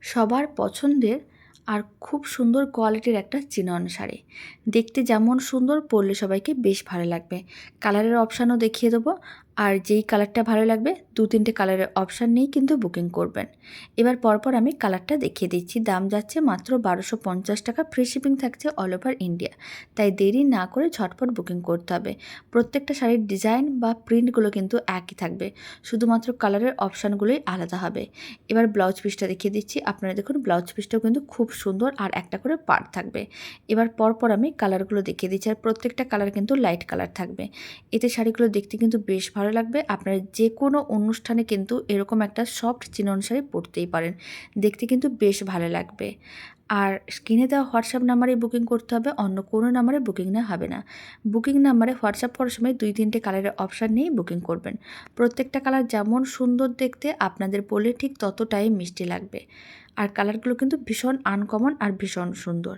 সবার পছন্দের আর খুব সুন্দর কোয়ালিটির একটা চিনন শাড়ি। দেখতে যেমন সুন্দর, পরলে সবাইকে বেশ ভালো লাগবে। কালারের অপশানও দেখিয়ে দেবো। আর যেই কালারটা ভালো লাগবে 2-3টে কালারের অপশান নিয়েই কিন্তু বুকিং করবেন। এবার পরপর আমি কালারটা দেখিয়ে দিচ্ছি। দাম যাচ্ছে মাত্র 1250 টাকা, ফ্রি শিপিং থাকছে অল ওভার ইন্ডিয়া। তাই দেরি না করে ঝটপট বুকিং করতে হবে। প্রত্যেকটা শাড়ির ডিজাইন বা প্রিন্টগুলো কিন্তু একই থাকবে, শুধুমাত্র কালারের অপশানগুলোই আলাদা হবে। এবার ব্লাউজ পিসটা দেখিয়ে দিচ্ছি। আপনারা দেখুন ব্লাউজ পিসটাও কিন্তু খুব সুন্দর আর একটা করে পাড় থাকবে। এবার পরপর আমি কালারগুলো দেখিয়ে দিচ্ছি। আর প্রত্যেকটা কালার কিন্তু লাইট কালার থাকবে। এতে শাড়িগুলো দেখতে কিন্তু বেশ ভালো লাগবে। আপনারা যে কোনো অনুষ্ঠানে কিন্তু এরকম একটা সফট চিনন শাড়ি পরতেই পারেন। দেখতে কিন্তু বেশ ভালো লাগবে। আর স্ক্রিনে দেওয়া হোয়াটসঅ্যাপ নাম্বারে বুকিং করতে হবে, অন্য কোনো নাম্বারে বুকিং না হবে না। বুকিং নাম্বারে হোয়াটসঅ্যাপ করার সময় 2-3টে কালারের অপশান নিয়েই বুকিং করবেন। প্রত্যেকটা কালার যেমন সুন্দর দেখতে, আপনাদের পরলে ঠিক ততটাই মিষ্টি লাগবে। আর কালারগুলো কিন্তু ভীষণ আনকমন আর ভীষণ সুন্দর।